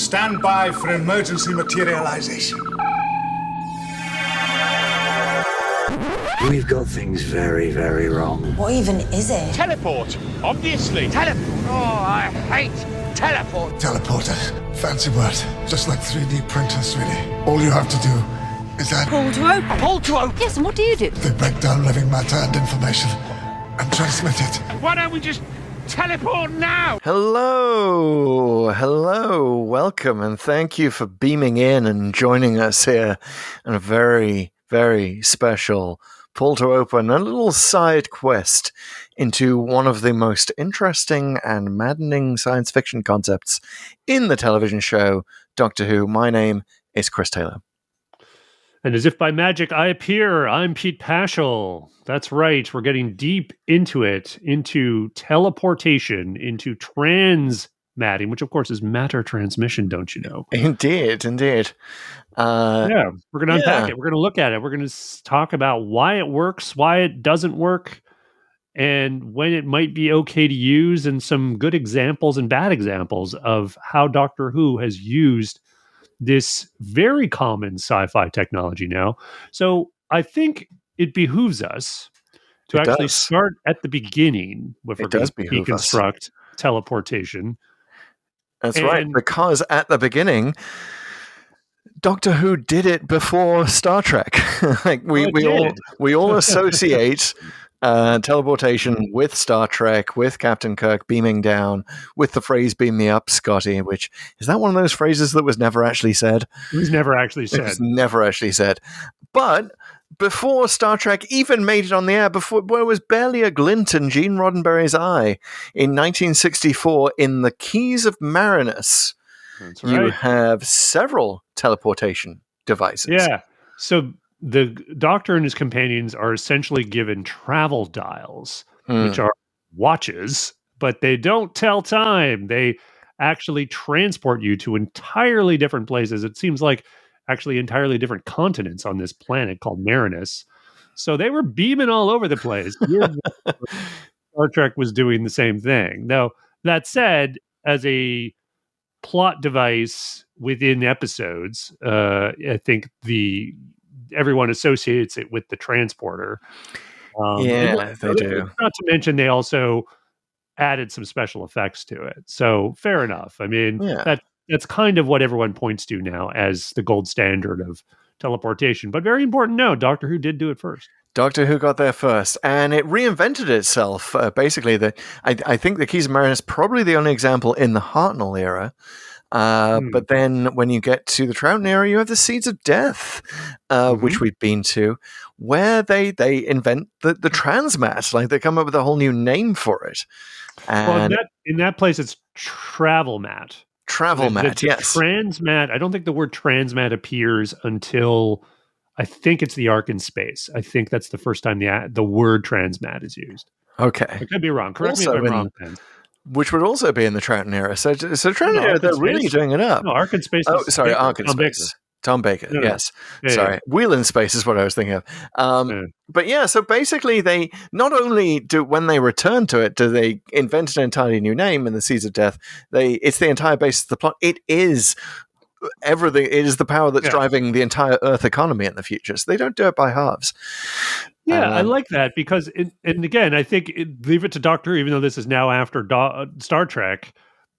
Stand by for emergency materialization. We've got things very, very wrong. What even is it? Teleport, obviously. Teleport. Oh, I hate teleport. Teleporter. Fancy word. Just like 3D printers, really. All you have to do is add... Pull to open. Pull to open. Yes, and what do you do? They break down living matter and information and transmit it. Why don't we just teleport now? Hello, welcome, and thank you for beaming in and joining us here on a very, very special Pull to Open, a little side quest into one of the most interesting and maddening science fiction concepts in the television show Doctor Who. My name is Chris Taylor. And as if by magic, I appear. I'm Pete Pachal. That's right. We're getting deep into it, into teleportation, into transmatting, which of course is matter transmission, don't you know? Indeed. Yeah, we're going to unpack it. We're going to look at it. We're going to talk about why it works, why it doesn't work, and when it might be okay to use, and some good examples and bad examples of how Doctor Who has used this very common sci-fi technology now. So I think it behooves us to actually start at the beginning if we're going to deconstruct teleportation. That's right, because at the beginning, Doctor Who did it before Star Trek. we all associate teleportation with Star Trek, with Captain Kirk beaming down, with the phrase "beam me up, Scotty," which is that one of those phrases that was never actually said? It was never actually said. But before Star Trek even made it on the air, before there was barely a glint in Gene Roddenberry's eye, in 1964, in The Keys of Marinus, that's right, you have several teleportation devices. Yeah. So the Doctor and his companions are essentially given travel dials, which are watches, but they don't tell time. They actually transport you to entirely different places. It seems like actually entirely different continents on this planet called Marinus. So they were beaming all over the place. Star Trek was doing the same thing. Now, that said, as a plot device within episodes, I think everyone associates it with the transporter. They do. Not to mention they also added some special effects to it. So fair enough. I mean, that's kind of what everyone points to now as the gold standard of teleportation. But very important note, Doctor Who did do it first. Doctor Who got there first, and it reinvented itself. Basically, I think the Keys of Marinus is probably the only example in the Hartnell era. But then when you get to the Troughton era, you have the Seeds of Death, which we've been to, where they invent the transmat. Like, they come up with a whole new name for it. And in that place, it's travel mat. Yes. Transmat. I don't think the word transmat appears until I think it's the Ark in Space. I think that's the first time the word transmat is used. Okay. I could be wrong. Correct me if I'm wrong, Ben. Which would also be in the Troughton era. So Troughton era, they're really doing it up. No, Ark in Space. Ark in Space. Tom Baker, yes. Yeah, sorry. Wheel in Space is what I was thinking of. But yeah, so basically they not only do, when they return to it, do they invent an entirely new name in the Seeds of Death, it's the entire basis of the plot. It is everything. It is the power that's driving the entire Earth economy in the future. So they don't do it by halves. Yeah, I like that because, and again, I think leave it to Doctor Who, even though this is now after Star Trek,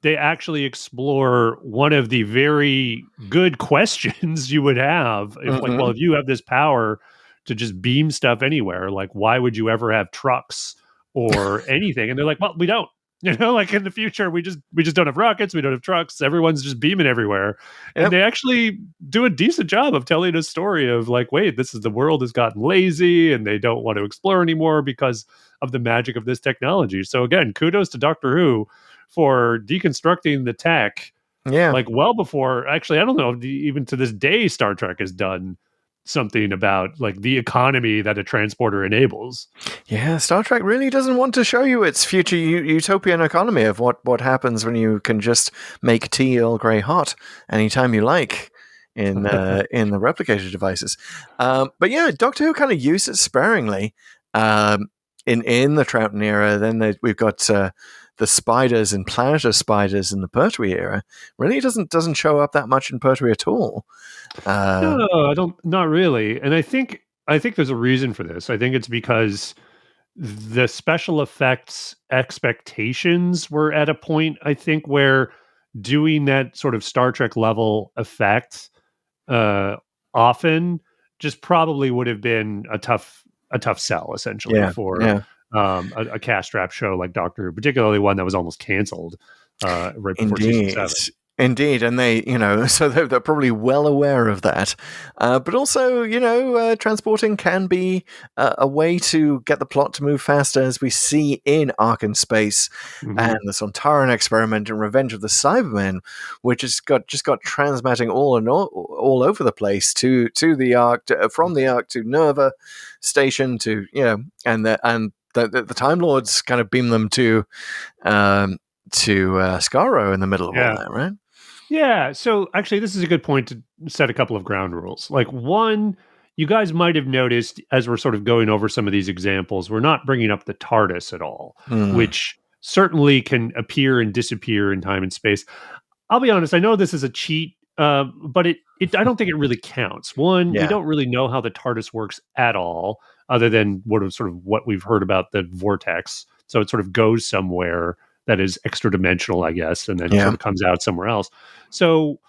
they actually explore one of the very good questions you would have. If, if you have this power to just beam stuff anywhere, like, why would you ever have trucks or anything? And they're like, well, we don't. Like in the future, we just don't have rockets, we don't have trucks, everyone's just beaming everywhere. And they actually do a decent job of telling a story of like, wait, the world has gotten lazy and they don't want to explore anymore because of the magic of this technology. So again, kudos to Doctor Who for deconstructing the tech. Yeah. Like well before, actually, I don't know, even to this day, Star Trek has done something about like the economy that a transporter enables. Yeah, Star Trek really doesn't want to show you its future utopian economy of what happens when you can just make tea Earl Grey hot anytime you like in the replicator devices. But yeah, Doctor Who kind of used it sparingly in the Troughton era. Then we've got spiders in Planet of Spiders in the Pertwee era really doesn't show up that much in Pertwee at all. No, I don't. Not really. And I think there's a reason for this. I think it's because the special effects expectations were at a point, I think, where doing that sort of Star Trek level effect often just probably would have been a tough sell, essentially, for a cash-strapped show like Doctor Who, particularly one that was almost canceled right before season 7. Indeed, and they, so they're probably well aware of that. But also, transporting can be a way to get the plot to move faster, as we see in Ark in Space and the Sontaran experiment and Revenge of the Cybermen, which has got transmatting all over the place to the Ark, from the Ark to Nerva Station to and the Time Lords kind of beam them to Skaro in the middle of all that, right? Yeah, so actually this is a good point to set a couple of ground rules. Like, one, you guys might have noticed as we're sort of going over some of these examples, we're not bringing up the TARDIS at all, which certainly can appear and disappear in time and space. I'll be honest, I know this is a cheat, but I don't think it really counts. One, we don't really know how the TARDIS works at all, other than what we've heard about the vortex. So it sort of goes somewhere that is extra dimensional, I guess, and then sort of comes out somewhere else. So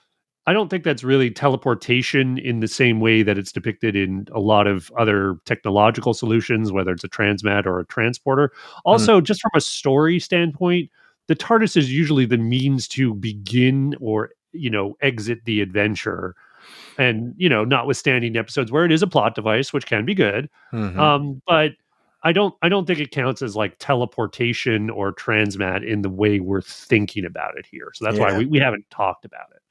I don't think that's really teleportation in the same way that it's depicted in a lot of other technological solutions, whether it's a transmat or a transporter. Also, just from a story standpoint, the TARDIS is usually the means to begin or, exit the adventure. And, notwithstanding episodes where it is a plot device, which can be good. But I don't think it counts as like teleportation or transmat in the way we're thinking about it here. So that's why we haven't talked about it.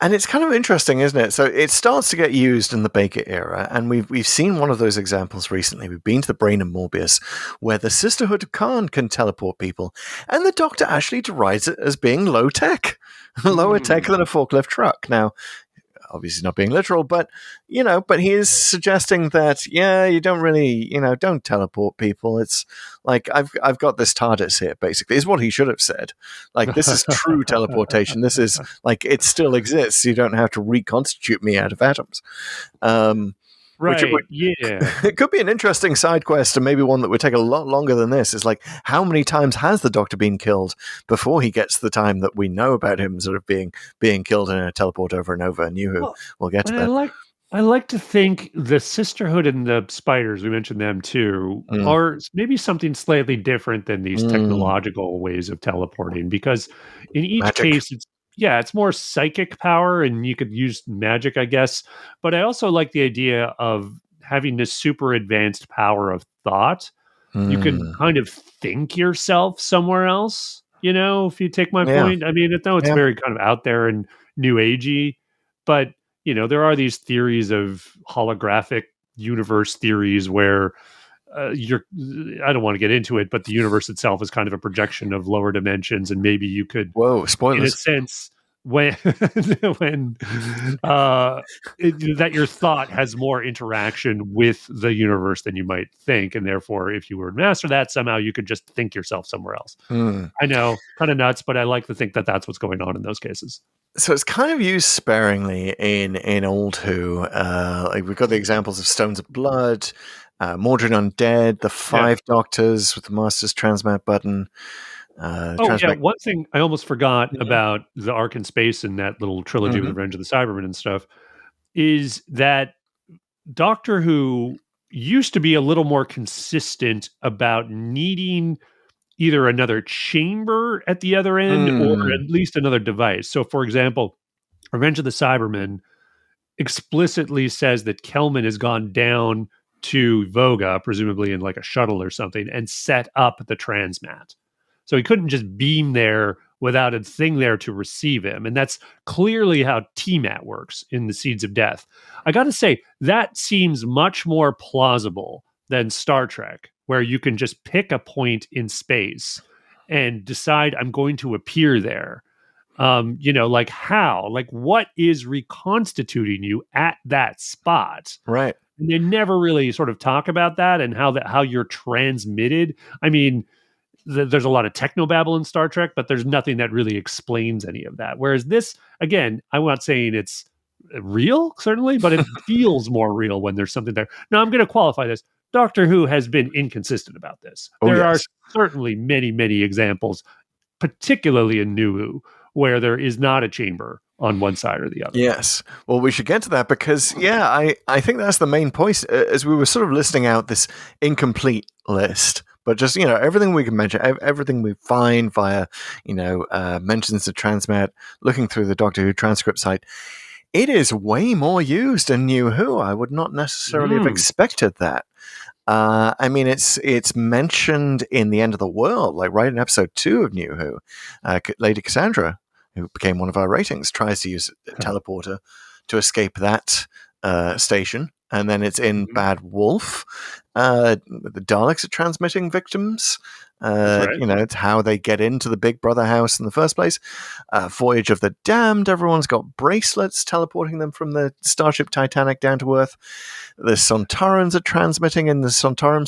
And it's kind of interesting, isn't it? So it starts to get used in the Baker era, and we've seen one of those examples recently. We've been to the Brain of Morbius, where the Sisterhood of Khan can teleport people, and the Doctor actually derides it as being low tech, lower tech than a forklift truck. Now, obviously not being literal, but he is suggesting that you don't really don't teleport people. It's like I've got this TARDIS here, basically, is what he should have said. Like, this is true teleportation. This is like, it still exists. You don't have to reconstitute me out of atoms. Right. It could be an interesting side quest, and maybe one that would take a lot longer than this. Is like, how many times has the Doctor been killed before he gets to the time that we know about him sort of being killed in a teleport over and over? And we'll get to that. I like to think the Sisterhood and the Spiders, we mentioned them too, are maybe something slightly different than these technological ways of teleporting, because in each case it's more psychic power, and you could use magic, I guess. But I also like the idea of having this super advanced power of thought. You can kind of think yourself somewhere else, if you take my point. I mean, it's very kind of out there and new agey, but there are these theories of holographic universe theories where I don't want to get into it, but the universe itself is kind of a projection of lower dimensions, and maybe you could, spoilers, in a sense, when that your thought has more interaction with the universe than you might think, and therefore, if you were to master that, somehow you could just think yourself somewhere else. I know, kind of nuts, but I like to think that that's what's going on in those cases. So it's kind of used sparingly in Old Who. Like, we've got the examples of Stones of Blood, Mordred Undead, the Five Doctors with the Master's Transmat button. One thing I almost forgot about the Ark in Space and that little trilogy with Revenge of the Cybermen and stuff is that Doctor Who used to be a little more consistent about needing either another chamber at the other end or at least another device. So, for example, Revenge of the Cybermen explicitly says that Kelman has gone down to Voga, presumably in like a shuttle or something, and set up the transmat. So he couldn't just beam there without a thing there to receive him. And that's clearly how TMAT works in the Seeds of Death. I got to say, that seems much more plausible than Star Trek, where you can just pick a point in space and decide I'm going to appear there. Like how? Like, what is reconstituting you at that spot? Right. And they never really sort of talk about that and how you're transmitted. I mean, there's a lot of technobabble in Star Trek, but there's nothing that really explains any of that. Whereas this, again, I'm not saying it's real, certainly, but it feels more real when there's something there. Now, I'm going to qualify this. Doctor Who has been inconsistent about this. Oh, There are yes. certainly many, many examples, particularly in New Who, where there is not a chamber on one side or the other. Yes. Well, we should get to that because, I think that's the main point. As we were sort of listing out this incomplete list, but just, everything we can mention, everything we find via, mentions of transmat, looking through the Doctor Who transcript site, it is way more used in New Who. I would not necessarily have expected that. I mean, it's mentioned in The End of the World, like right in episode 2 of New Who. Lady Cassandra, who became one of our ratings, tries to use a teleporter to escape that station. And then it's in Bad Wolf. The Daleks are transmitting victims. Right. It's how they get into the Big Brother house in the first place. Voyage of the Damned, everyone's got bracelets teleporting them from the Starship Titanic down to Earth. The Sontarans are transmitting in the Sontaran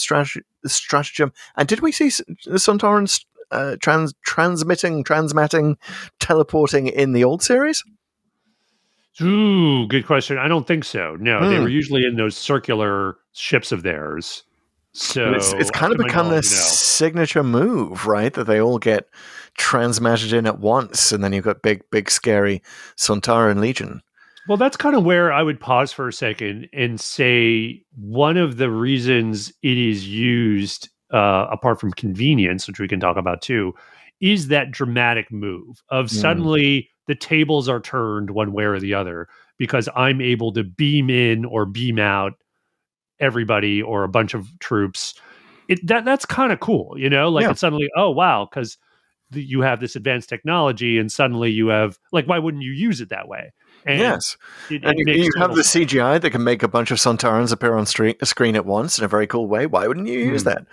stratagem. And did we see the Sontarans transmatting, teleporting in the old series? Ooh, good question. I don't think so. No, they were usually in those circular ships of theirs. So it's kind of become this signature move, right? That they all get transmatted in at once, and then you've got big, scary Sontaran Legion. Well, that's kind of where I would pause for a second and say one of the reasons it is used, apart from convenience, which we can talk about too, is that dramatic move of suddenly the tables are turned one way or the other because I'm able to beam in or beam out everybody or a bunch of troops. That's kind of cool, it's suddenly, oh wow, because you have this advanced technology and suddenly you have, like, why wouldn't you use it that way? And yes, and you have the CGI that can make a bunch of Sontarans appear on screen at once in a very cool way. Why wouldn't you use that?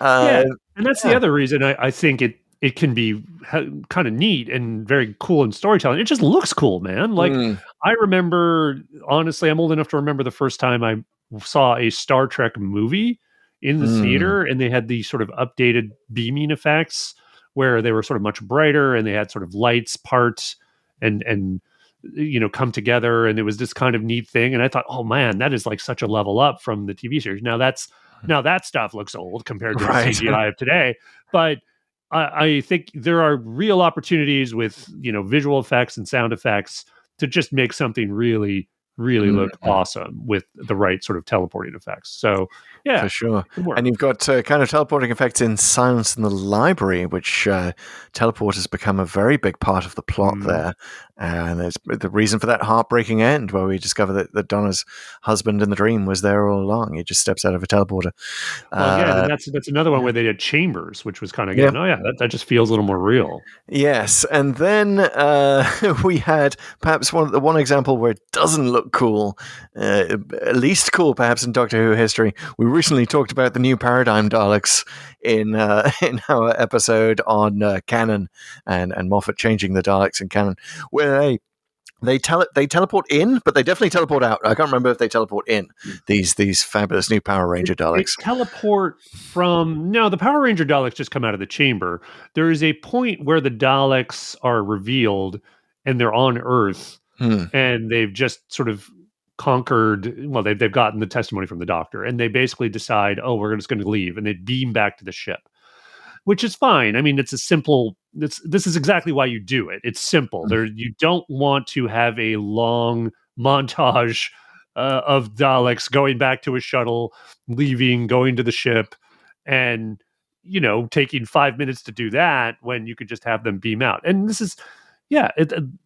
And that's the other reason I think it can be kind of neat and very cool in storytelling. It just looks cool, man. Like, I remember, honestly, I'm old enough to remember the first time I saw a Star Trek movie in the theater, and they had these sort of updated beaming effects where they were sort of much brighter and they had sort of lights part and come together, and it was this kind of neat thing. And I thought, oh man, that is like such a level up from the TV series. Now that stuff looks old compared to the CGI of today, but I think there are real opportunities with visual effects and sound effects to just make something really, really look awesome with the right sort of teleporting effects. So yeah, for sure. And you've got kind of teleporting effects in Silence in the Library, which teleport has become a very big part of the plot there. And there's the reason for that heartbreaking end where we discover that Donna's husband in the dream was there all along. He just steps out of a teleporter. Well, again, and that's another one where they did chambers, which was kind of, that just feels a little more real. Yes. And then we had perhaps one example where it doesn't look cool, at least cool perhaps in Doctor Who history. We recently talked about the new paradigm Daleks in our episode on canon and Moffat changing the Daleks in canon, where they teleport in, but they definitely teleport out. I can't remember if they teleport in these fabulous new Power Ranger Daleks. They teleport the Power Ranger Daleks just come out of the chamber. There is a point where the Daleks are revealed and they're on Earth and they've just sort of conquered. Well, they've gotten the testimony from the Doctor, and they basically decide, oh, we're just going to leave, and they beam back to the ship, which is fine. I mean, it's a simple. This is exactly why you do it. It's simple. You don't want to have a long montage of Daleks going back to a shuttle, leaving, going to the ship, and taking 5 minutes to do that when you could just have them beam out. And this is.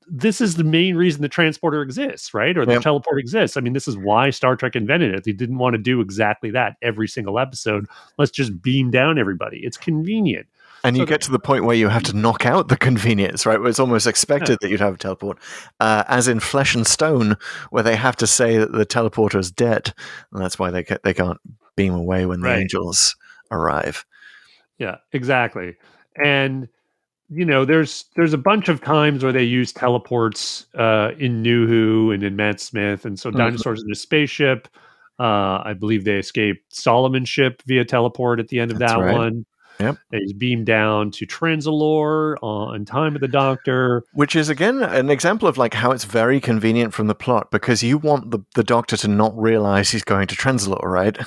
This is the main reason the transporter exists, right? Or the teleport exists. I mean, this is why Star Trek invented it. They didn't want to do exactly that every single episode. Let's just beam down everybody. It's convenient. And you get to the point where you have to knock out the convenience, right? Where it's almost expected that you'd have a teleport. As in Flesh and Stone, where they have to say that the teleporter is dead. And that's why they can't beam away when the angels arrive. Yeah, exactly. And there's a bunch of times where they use teleports in New Who and in Matt Smith, and so dinosaurs in a spaceship. I believe they escaped Solomon's ship via teleport at the end of that one. Yep. He's beamed down to Transalore on Time with the Doctor. Which is, again, an example of like how it's very convenient from the plot, because you want the Doctor to not realize he's going to Transalore, right?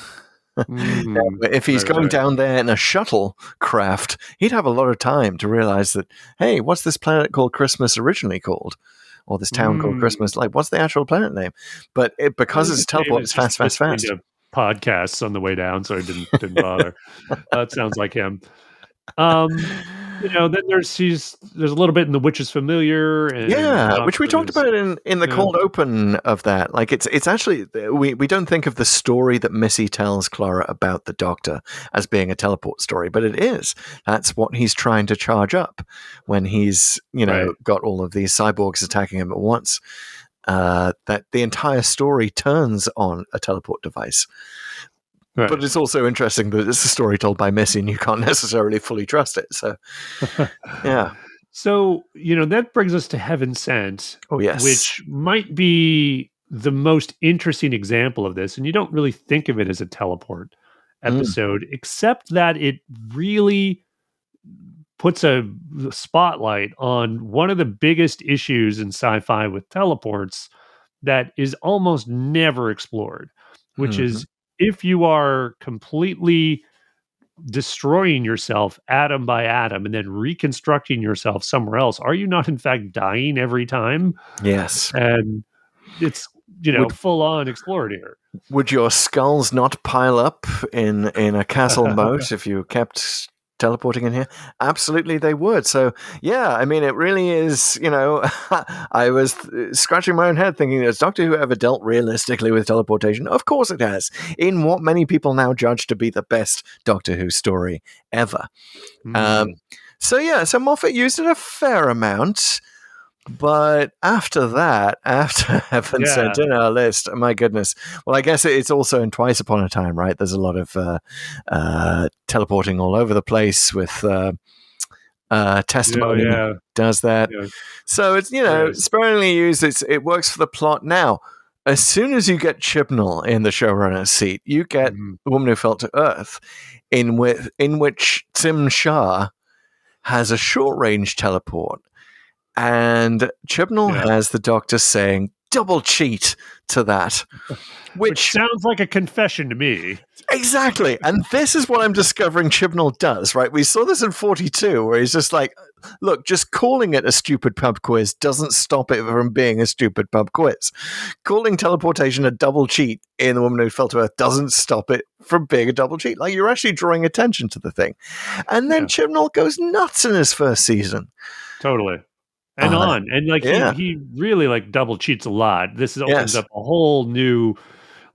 If he's going down there in a shuttle craft, he'd have a lot of time to realize that, hey, what's this planet called Christmas originally called? Or this town called Christmas? Like, what's the actual planet name? But because it's teleport, it's fast. Podcasts on the way down, so I didn't bother. That sounds like him. Then there's a little bit in The Witch's Familiar, and which we talked about in the cold open of that. Like it's actually we don't think of the story that Missy tells Clara about the Doctor as being a teleport story, but it is. That's what he's trying to charge up when he's got all of these cyborgs attacking him at once. That the entire story turns on a teleport device. Right. But it's also interesting that it's a story told by Missy and you can't necessarily fully trust it. So, yeah. So, that brings us to Heaven Sent. Oh, yes. Which might be the most interesting example of this. And you don't really think of it as a teleport episode, except that it really puts a spotlight on one of the biggest issues in sci-fi with teleports that is almost never explored, which is if you are completely destroying yourself atom by atom and then reconstructing yourself somewhere else, are you not in fact dying every time? Yes. And it's, full on explored here. Would your skulls not pile up in a castle moat if you kept teleporting in here? Absolutely they would. So yeah, I mean, it really is, I was scratching my own head thinking, has Doctor Who ever dealt realistically with teleportation? Of course it has, in what many people now judge to be the best Doctor Who story ever. So Moffat used it a fair amount, but after Heaven Sent in our list, my goodness. Well, I guess it's also in Twice Upon a Time, right? There's a lot of teleporting all over the place with Testimony does that. Yeah. So it's, sparingly used. It works for the plot. Now, as soon as you get Chibnall in the showrunner's seat, you get The Woman Who Fell to Earth, in which Tim Shah has a short-range teleport. And Chibnall has the Doctor saying double cheat to that. Which sounds like a confession to me. Exactly. And this is what I'm discovering Chibnall does, right? We saw this in 42, where he's just like, look, just calling it a stupid pub quiz doesn't stop it from being a stupid pub quiz. Calling teleportation a double cheat in The Woman Who Fell to Earth doesn't stop it from being a double cheat. Like, you're actually drawing attention to the thing. And then Chibnall goes nuts in his first season. Totally. And he really double cheats a lot. This opens up a whole new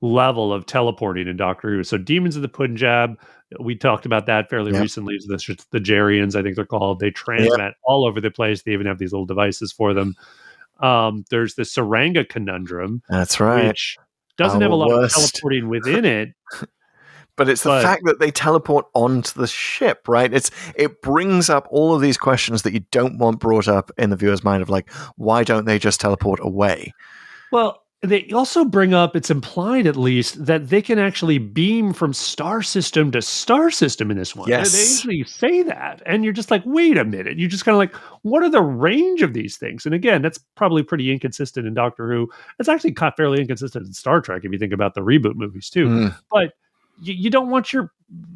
level of teleporting in Doctor Who. So Demons of the Punjab, we talked about that fairly recently. The Jarians, I think they're called. They transmat all over the place. They even have these little devices for them. There's the Saranga conundrum. That's right. Which doesn't have a lot of teleporting within it. But it's the fact that they teleport onto the ship, right? It brings up all of these questions that you don't want brought up in the viewer's mind of like, why don't they just teleport away? Well, they also bring up, it's implied at least, that they can actually beam from star system to star system in this one. Yes. They actually say that. And you're just like, wait a minute. You're just kind of like, what are the range of these things? And again, that's probably pretty inconsistent in Doctor Who. It's actually fairly inconsistent in Star Trek if you think about the reboot movies too. But you don't want your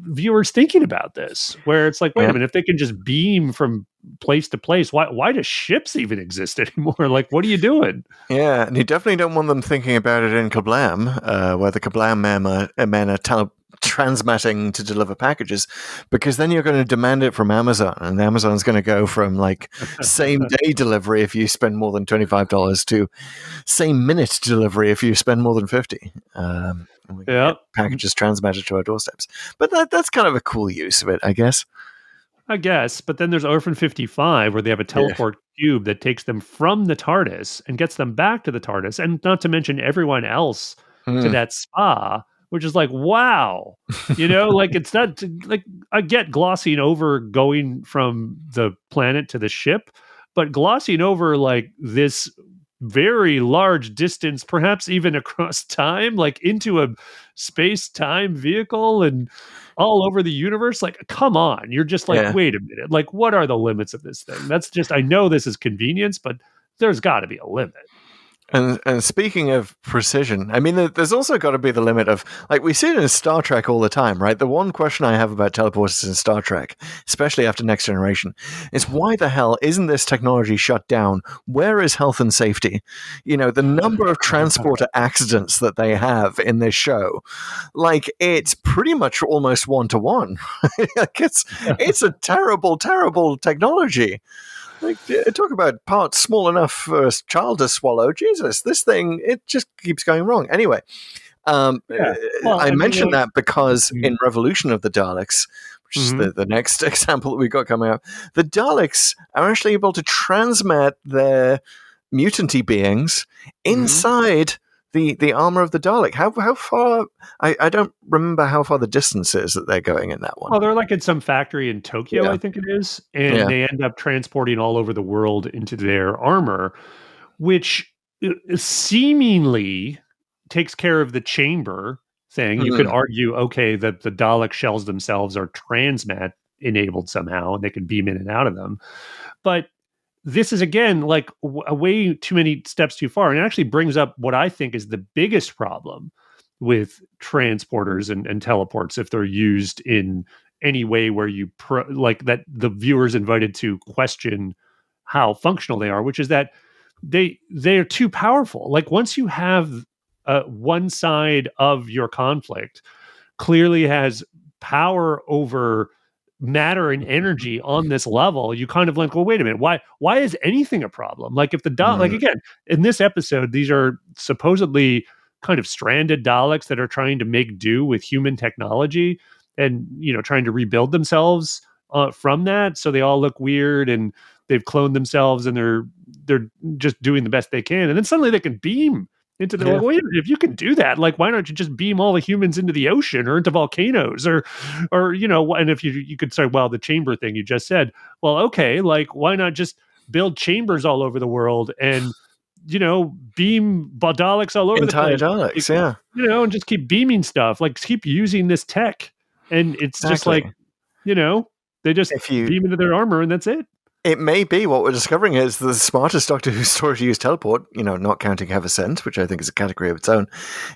viewers thinking about this, where it's like, wait a minute, if they can just beam from place to place, why do ships even exist anymore? Like, what are you doing? Yeah, and you definitely don't want them thinking about it in Kerblam, where the Kerblam men are transmatting to deliver packages, because then you're going to demand it from Amazon, and Amazon's going to go from like same day delivery if you spend more than $25 to same minute delivery if you spend more than $50. We get packages transmitted to our doorsteps. But that's kind of a cool use of it, I guess. But then there's Orphan 55, where they have a teleport cube that takes them from the TARDIS and gets them back to the TARDIS, and not to mention everyone else to that spa, which is like, wow. Like, it's not like, I get glossing over going from the planet to the ship, but glossing over like this very large distance, perhaps even across time, like into a space-time vehicle and all over the universe. Like, come on. You're just like, Yeah. wait a minute. Like, what are the limits of this thing? That's just, I know this is convenience, but there's got to be a limit. And speaking of precision, I mean, there's also got to be the limit of, like, we see it in Star Trek all the time, right? The one question I have about teleporters in Star Trek, especially after Next Generation, is why the hell isn't this technology shut down? Where is health and safety? You know, the number of transporter accidents that they have in this show, like, it's pretty much almost one-to-one. Like, it's a terrible, terrible technology. Like, talk about parts small enough for a child to swallow. Jesus, this thing, it just keeps going wrong. Anyway, I mentioned that because in Revolution of the Daleks, which is the next example that we've got coming up, the Daleks are actually able to transmat their mutanty beings inside the armor of the Dalek. How far? I don't remember how far the distance is that they're going in that one. Well, they're like in some factory in Tokyo, I think it is, and they end up transporting all over the world into their armor, which seemingly takes care of the chamber thing. You could argue, okay, that the Dalek shells themselves are transmat enabled somehow, and they can beam in and out of them, but this is, again, like way too many steps too far. And it actually brings up what I think is the biggest problem with transporters and teleports if they're used in any way where you like that the viewer's invited to question how functional they are, which is that they're too powerful. Like, once you have one side of your conflict clearly has power over matter and energy on this level, you kind of like, well, wait a minute, why is anything a problem? Like, if the like, again, in this episode, these are supposedly kind of stranded Daleks that are trying to make do with human technology and, you know, trying to rebuild themselves from that, so they all look weird and they've cloned themselves and they're just doing the best they can, and then suddenly they can beam into the like, wait a minute, if you can do that, like, why don't you just beam all the humans into the ocean or into volcanoes or you know, and if you could say, well, the chamber thing you just said, well, okay, like, why not just build chambers all over the world and, you know, beam Daleks all over Entire the place, Daleks, you know, and just keep beaming stuff, like, keep using this tech, and it's just like, you know, they just beam into their armor and that's it. It may be what we're discovering is the smartest Doctor Who story to use teleport, you know, not counting Have Ascent, which I think is a category of its own,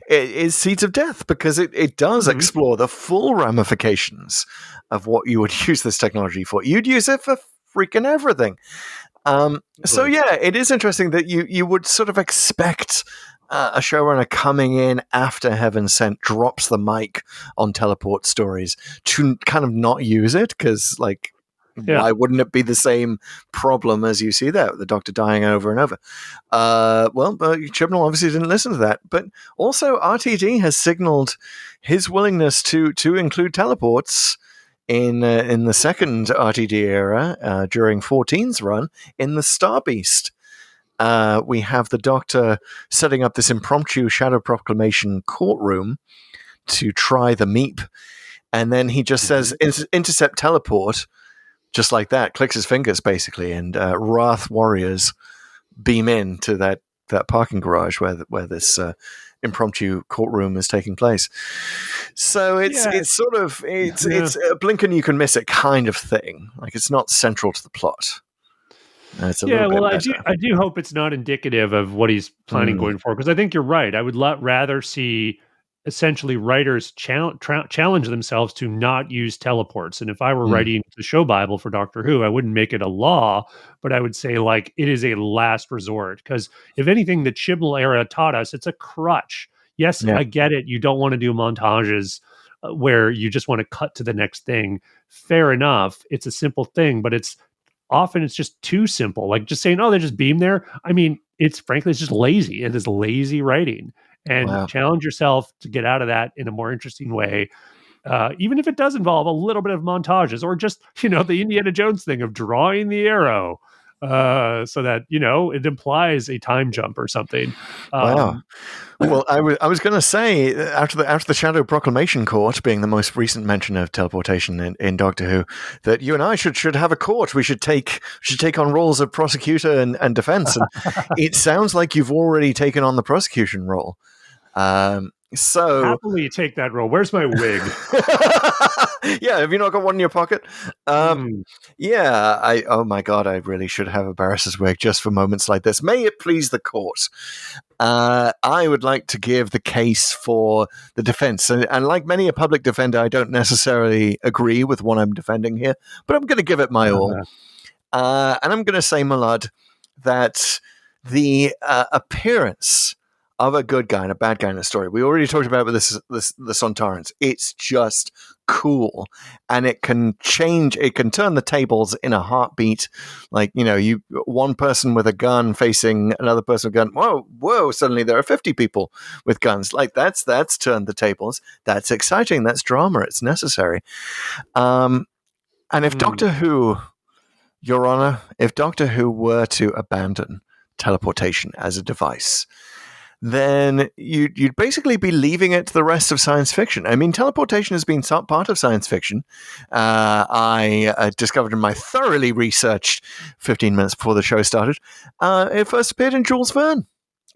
is Seeds of Death, because it does explore the full ramifications of what you would use this technology for. You'd use it for freaking everything. So yeah, it is interesting that you would sort of expect a showrunner coming in after Heaven Sent drops the mic on teleport stories to kind of not use it, because, like, why wouldn't it be the same problem as you see there, the Doctor dying over and over? Well, Chibnall obviously didn't listen to that, but also RTD has signaled his willingness to include teleports in the second RTD era during 14's run in the Star Beast. We have the Doctor setting up this impromptu Shadow Proclamation courtroom to try the Meep, and then he just says intercept teleport. Just like that, clicks his fingers basically, and Wrath warriors beam in to that parking garage where this impromptu courtroom is taking place. So it's sort of it's a blink and you can miss it kind of thing. Like, it's not central to the plot. It's a little bit better. I do hope it's not indicative of what he's planning going forward, because I think you're right. I would rather see essentially writers challenge themselves to not use teleports. And if I were writing the show Bible for Doctor Who, I wouldn't make it a law, but I would say, like, it is a last resort. Because if anything, the Chibnall era taught us it's a crutch. Yes, I get it. You don't want to do montages where you just want to cut to the next thing. Fair enough. It's a simple thing, but it's just too simple. Like, just saying, oh, they just beam there. I mean, it's just lazy. It is lazy writing. And challenge yourself to get out of that in a more interesting way, even if it does involve a little bit of montages, or just, you know, the Indiana Jones thing of drawing the arrow so that, it implies a time jump or something. Wow. Well, I was going to say after the Shadow Proclamation Court being the most recent mention of teleportation in Doctor Who, that you and I should have a court. We should take on roles of prosecutor and defense. And it sounds like you've already taken on the prosecution role. So happily take that role. Where's my wig? Yeah, have you not got one in your pocket? Yeah, oh my God, I really should have a barrister's wig just for moments like this. May it please the court. I would like to give the case for the defense. And like many a public defender, I don't necessarily agree with what I'm defending here, but I'm going to give it my all. And I'm going to say, Malad, that the appearance of a good guy and a bad guy in a story, we already talked about with the Sontarans. It's just cool, and it can turn the tables in a heartbeat. Like, one person with a gun facing another person with a gun. Whoa! Suddenly there are 50 people with guns. Like that's turned the tables. That's exciting. That's drama. It's necessary. And if Doctor Who, Your Honor, if Doctor Who were to abandon teleportation as a device, then you'd basically be leaving it to the rest of science fiction. I mean, teleportation has been part of science fiction. I discovered in my thoroughly researched 15 minutes before the show started, it first appeared in Jules Verne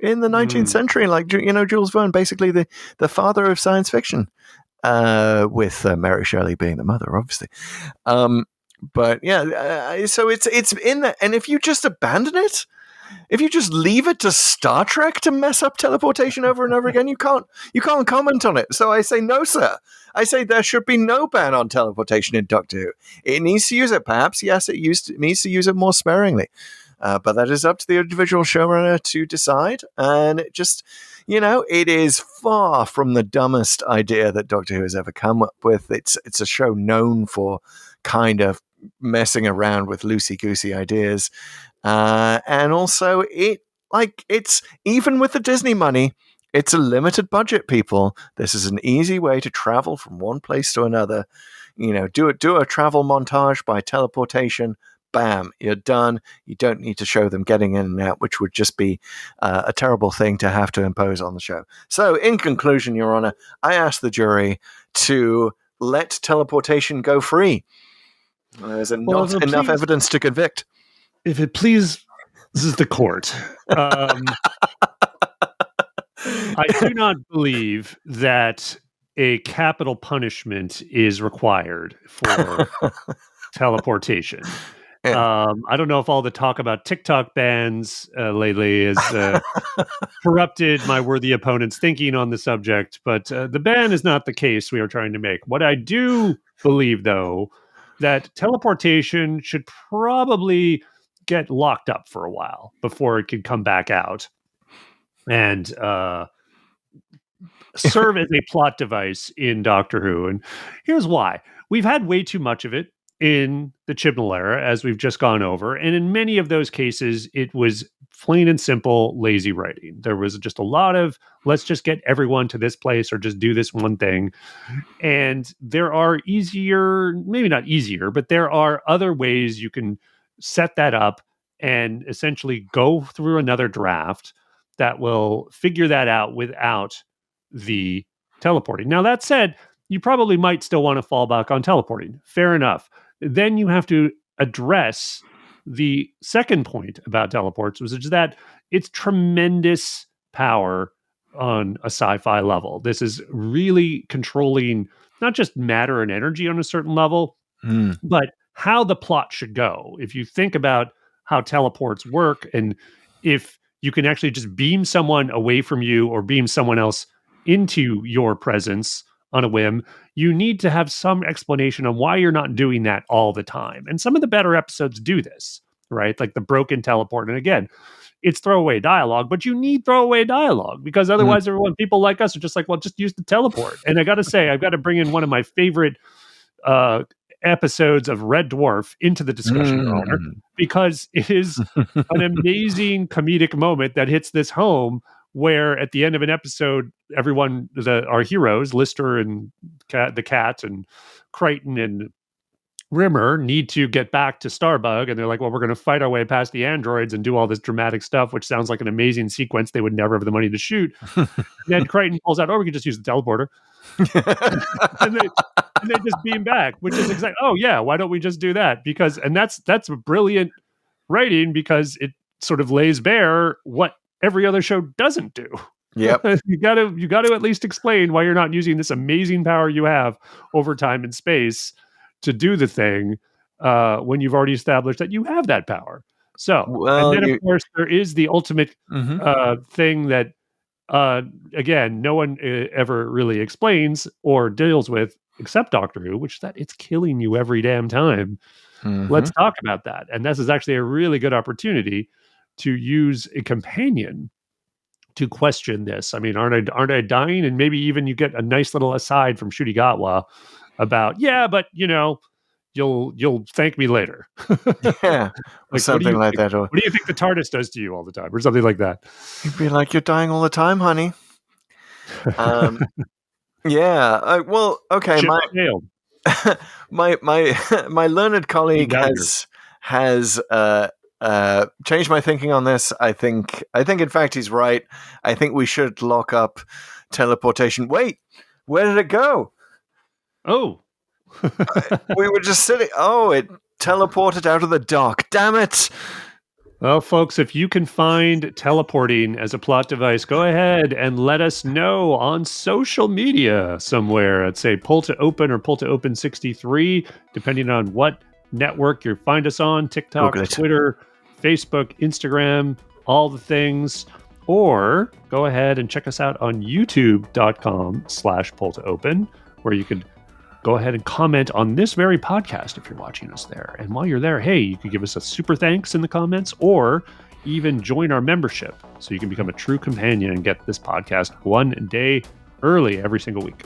in the 19th century. Like, Jules Verne, basically the father of science fiction, with Mary Shelley being the mother, obviously. But yeah, so it's in there. And if you just abandon it, if you just leave it to Star Trek to mess up teleportation over and over again, you can't comment on it. So I say no, sir. I say there should be no ban on teleportation in Doctor Who. It needs to use it, perhaps. Yes, it needs to use it more sparingly. But that is up to the individual showrunner to decide. And it just, it is far from the dumbest idea that Doctor Who has ever come up with. It's a show known for kind of messing around with loosey-goosey ideas. And also, it's even with the Disney money, it's a limited budget, people. This is an easy way to travel from one place to another. Do a travel montage by teleportation. Bam, you're done. You don't need to show them getting in and out, which would just be a terrible thing to have to impose on the show. So, in conclusion, Your Honor, I ask the jury to let teleportation go free. There's not enough evidence to convict. If it please, this is the court. I do not believe that a capital punishment is required for teleportation. I don't know if all the talk about TikTok bans lately has corrupted my worthy opponent's thinking on the subject, but the ban is not the case we are trying to make. What I do believe, though, that teleportation should probably get locked up for a while before it can come back out and serve as a plot device in Doctor Who. And here's why. We've had way too much of it in the Chibnall era, as we've just gone over. And in many of those cases, it was plain and simple lazy writing. There was just a lot of, let's just get everyone to this place or just do this one thing. And there are maybe not easier, but there are other ways you can set that up and essentially go through another draft that will figure that out without the teleporting. Now, that said, you probably might still want to fall back on teleporting. Fair enough. Then you have to address the second point about teleports, which is that it's tremendous power on a sci-fi level. This is really controlling not just matter and energy on a certain level, but how the plot should go. If you think about how teleports work, and if you can actually just beam someone away from you or beam someone else into your presence on a whim, you need to have some explanation on why you're not doing that all the time. And some of the better episodes do this, right? Like the broken teleport. And again, it's throwaway dialogue, but you need throwaway dialogue because otherwise people like us are just like, well, just use the teleport. And I got to say, I've got to bring in one of my favorite episodes of Red Dwarf into the discussion, Your Honor, because it is an amazing comedic moment that hits this home, where at the end of an episode, our heroes, Lister and the cat and Crichton and Rimmer need to get back to Starbug, and they're like, well, we're going to fight our way past the androids and do all this dramatic stuff, which sounds like an amazing sequence they would never have the money to shoot. And then Crichton pulls out, we could just use the teleporter. and they just beam back, which is exactly, oh yeah, why don't we just do that? Because, and that's brilliant writing, because it sort of lays bare what every other show doesn't do. Yep. you got to at least explain why you're not using this amazing power you have over time and space to do the thing when you've already established that you have that power. So, and then of course there is the ultimate thing that again, no one ever really explains or deals with except Doctor Who, which is that it's killing you every damn time. Let's talk about that. And this is actually a really good opportunity to use a companion to question this. I mean, aren't I dying? And maybe even you get a nice little aside from Shudigatwa about, yeah, but you'll thank me later. Yeah, like something like that. Or what do you think the TARDIS does to you all the time, or something like that? You'd be like, you're dying all the time, honey. Yeah. Well, okay. My learned colleague has changed my thinking on this. I think in fact he's right. I think we should lock up teleportation. Wait, where did it go? Oh. We were just sitting. Oh, it teleported out of the dock. Damn it. Well, folks, if you can find teleporting as a plot device, go ahead and let us know on social media somewhere. I'd say Pull to Open or Pull to Open 63, depending on what network you find us on. TikTok, Twitter, Facebook, Instagram, all the things. Or go ahead and check us out on youtube.com/Pull to Open, where you could go ahead and comment on this very podcast if you're watching us there. And while you're there, hey, you could give us a super thanks in the comments, or even join our membership so you can become a true companion and get this podcast one day early every single week.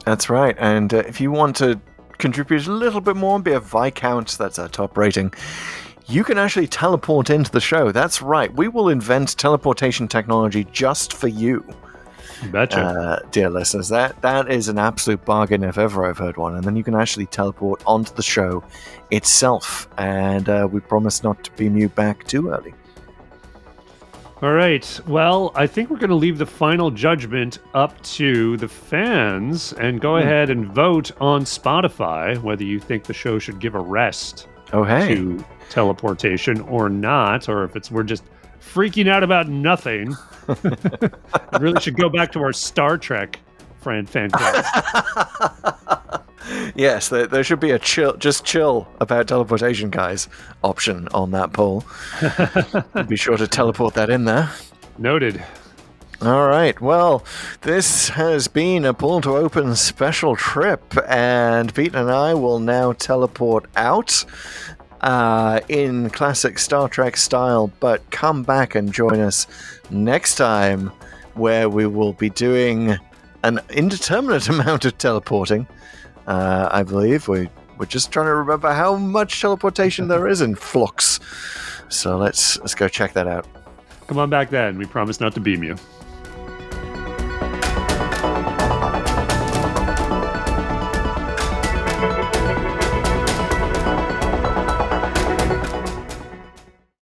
That's right. And if you want to contribute a little bit more and be a Viscount, that's our top rating, you can actually teleport into the show. That's right. We will invent teleportation technology just for you. Betcha. Dear listeners, that is an absolute bargain if ever I've heard one. And then you can actually teleport onto the show itself. And we promise not to beam you back too early. All right. Well, I think we're going to leave the final judgment up to the fans and go ahead and vote on Spotify whether you think the show should give a rest to teleportation or not, or if we're just freaking out about nothing. I really should go back to our Star Trek fan club. Yes, there should be a chill about teleportation, guys, option on that poll. Be sure to teleport that in there. Noted. All right. Well, this has been a Pull to Open special trip, and Pete and I will now teleport out in classic Star Trek style, but come back and join us next time, where we will be doing an indeterminate amount of teleporting. I believe we're just trying to remember how much teleportation there is in Flux. So let's go check that out. Come on back then. We promise not to beam you.